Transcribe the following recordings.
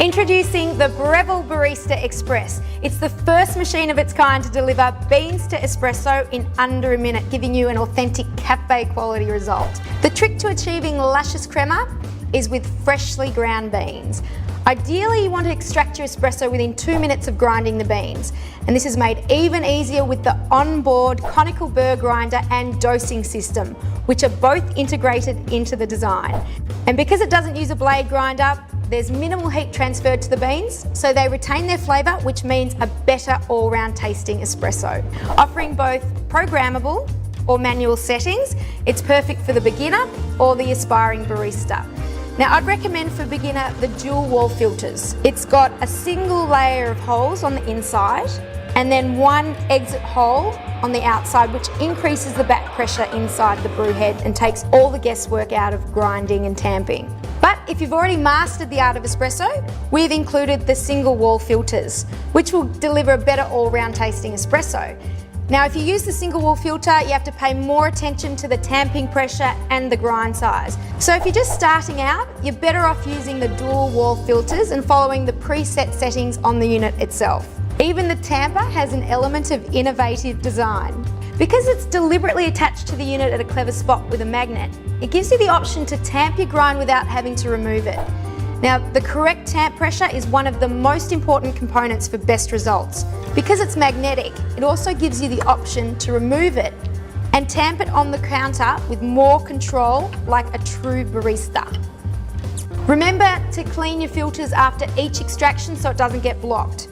Introducing the Breville Barista Express. It's the first machine of its kind to deliver beans to espresso in under a minute, giving you an authentic cafe quality result. The trick to achieving luscious crema is with freshly ground beans. Ideally, you want to extract your espresso within 2 minutes of grinding the beans. And this is made even easier with the onboard conical burr grinder and dosing system, which are both integrated into the design. And because it doesn't use a blade grinder, there's minimal heat transferred to the beans, so they retain their flavour, which means a better all-round tasting espresso. Offering both programmable or manual settings, it's perfect for the beginner or the aspiring barista. Now, I'd recommend for beginner the dual wall filters. It's got a single layer of holes on the inside and then one exit hole on the outside, which increases the back pressure inside the brew head and takes all the guesswork out of grinding and tamping. But if you've already mastered the art of espresso, we've included the single wall filters, which will deliver a better all-round tasting espresso. Now, if you use the single wall filter, you have to pay more attention to the tamping pressure and the grind size. So if you're just starting out, you're better off using the dual wall filters and following the preset settings on the unit itself. Even the tamper has an element of innovative design. Because it's deliberately attached to the unit at a clever spot with a magnet, it gives you the option to tamp your grind without having to remove it. Now, the correct tamp pressure is one of the most important components for best results. Because it's magnetic, it also gives you the option to remove it and tamp it on the counter with more control, like a true barista. Remember to clean your filters after each extraction so it doesn't get blocked.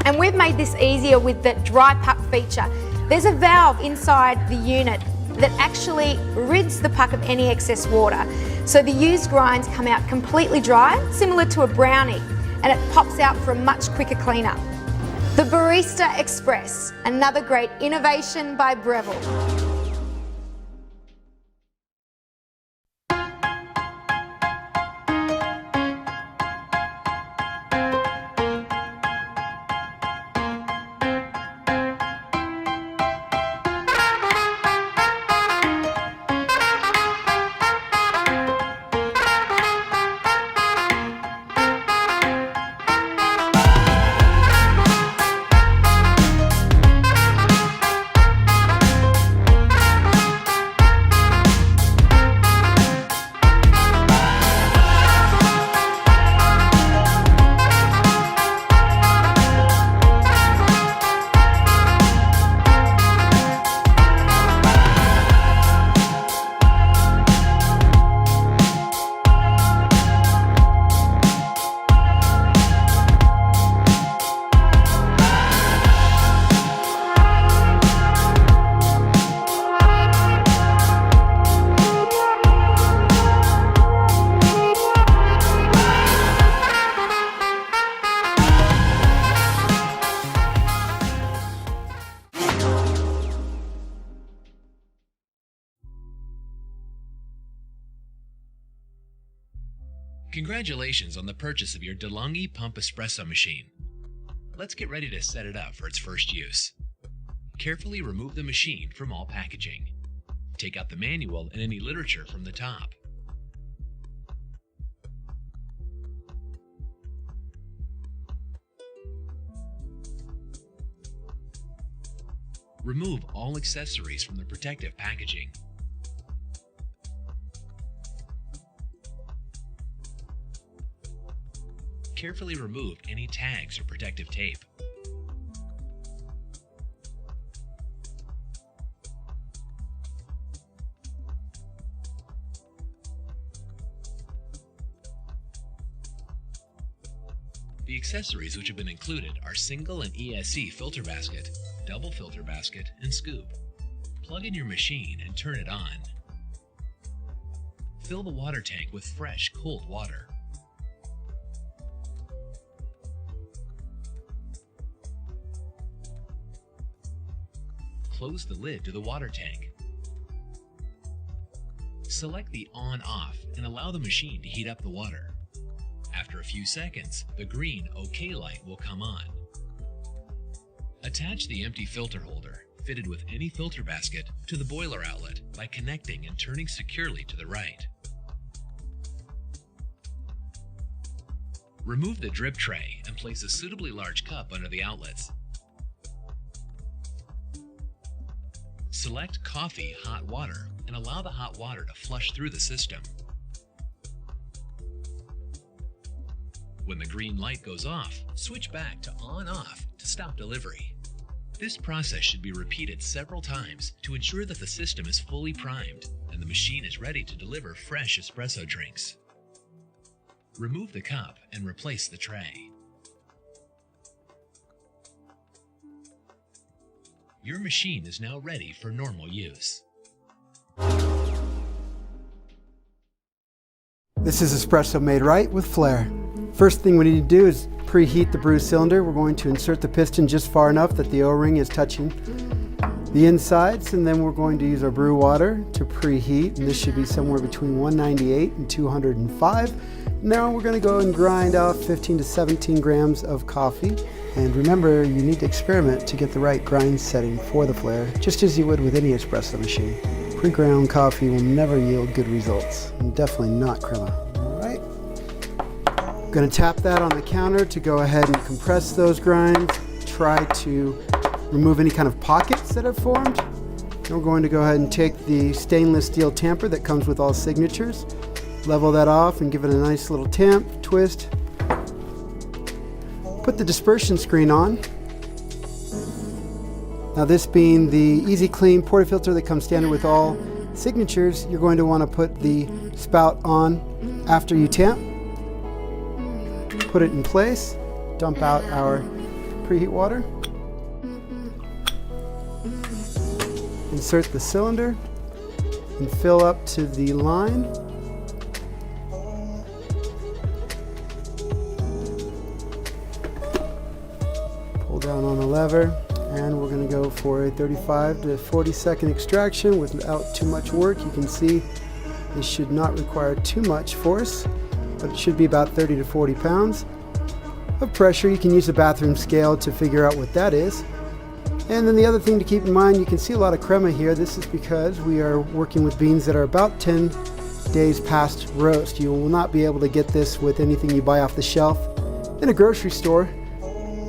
And we've made this easier with the dry puck feature. There's a valve inside the unit that actually rids the puck of any excess water. So the used grinds come out completely dry, similar to a brownie, and it pops out for a much quicker cleanup. The Barista Express, another great innovation by Breville. Congratulations on the purchase of your DeLonghi Pump Espresso machine. Let's get ready to set it up for its first use. Carefully remove the machine from all packaging. Take out the manual and any literature from the top. Remove all accessories from the protective packaging. Carefully remove any tags or protective tape. The accessories which have been included are single and ESC filter basket, double filter basket, and scoop. Plug in your machine and turn it on. Fill the water tank with fresh, cold water. Close the lid to the water tank. Select the on-off and allow the machine to heat up the water. After a few seconds, the green OK light will come on. Attach the empty filter holder, fitted with any filter basket, to the boiler outlet by connecting and turning securely to the right. Remove the drip tray and place a suitably large cup under the outlets. Select Coffee Hot Water and allow the hot water to flush through the system. When the green light goes off, switch back to On/Off to stop delivery. This process should be repeated several times to ensure that the system is fully primed and the machine is ready to deliver fresh espresso drinks. Remove the cup and replace the tray. Your machine is now ready for normal use. This is espresso made right with flair. First thing we need to do is preheat the brew cylinder. We're going to insert the piston just far enough that the O-ring is touching the insides, and then we're going to use our brew water to preheat, and this should be somewhere between 198 and 205. Now we're going to go and grind off 15 to 17 grams of coffee. And remember, you need to experiment to get the right grind setting for the flair, just as you would with any espresso machine. Pre-ground coffee will never yield good results, and definitely not crema. All right. I'm going to tap that on the counter to go ahead and compress those grinds. Try to remove any kind of pockets that have formed. And we're going to go ahead and take the stainless steel tamper that comes with all signatures, level that off and give it a nice little tamp, twist. Put the dispersion screen on. Now, this being the Easy Clean portafilter that comes standard with all signatures, you're going to want to put the spout on after you tamp. Put it in place, dump out our preheat water. Insert the cylinder and fill up to the line. Pull down on the lever, and we're going to go for a 35 to 40 second extraction without too much work. You can see this should not require too much force, but it should be about 30 to 40 pounds of pressure. You can use a bathroom scale to figure out what that is. And then the other thing to keep in mind, you can see a lot of crema here. This is because we are working with beans that are about 10 days past roast. You will not be able to get this with anything you buy off the shelf in a grocery store,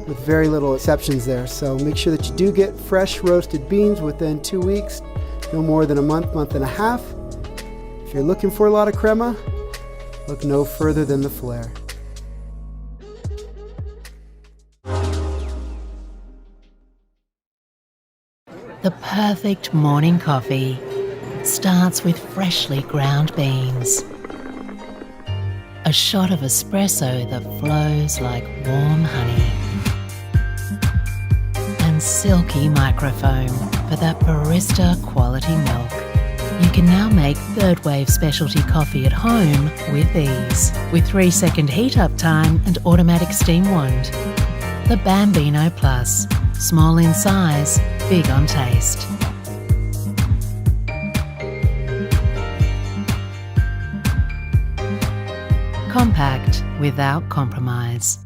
with very little exceptions there. So make sure that you do get fresh roasted beans within 2 weeks, no more than a month, month and a half. If you're looking for a lot of crema, look no further than the flair. The perfect morning coffee starts with freshly ground beans. A shot of espresso that flows like warm honey. And silky microfoam for that barista quality milk. You can now make third wave specialty coffee at home with ease, with 3-second heat up time and automatic steam wand. The Bambino Plus, small in size, big on taste. Compact without compromise.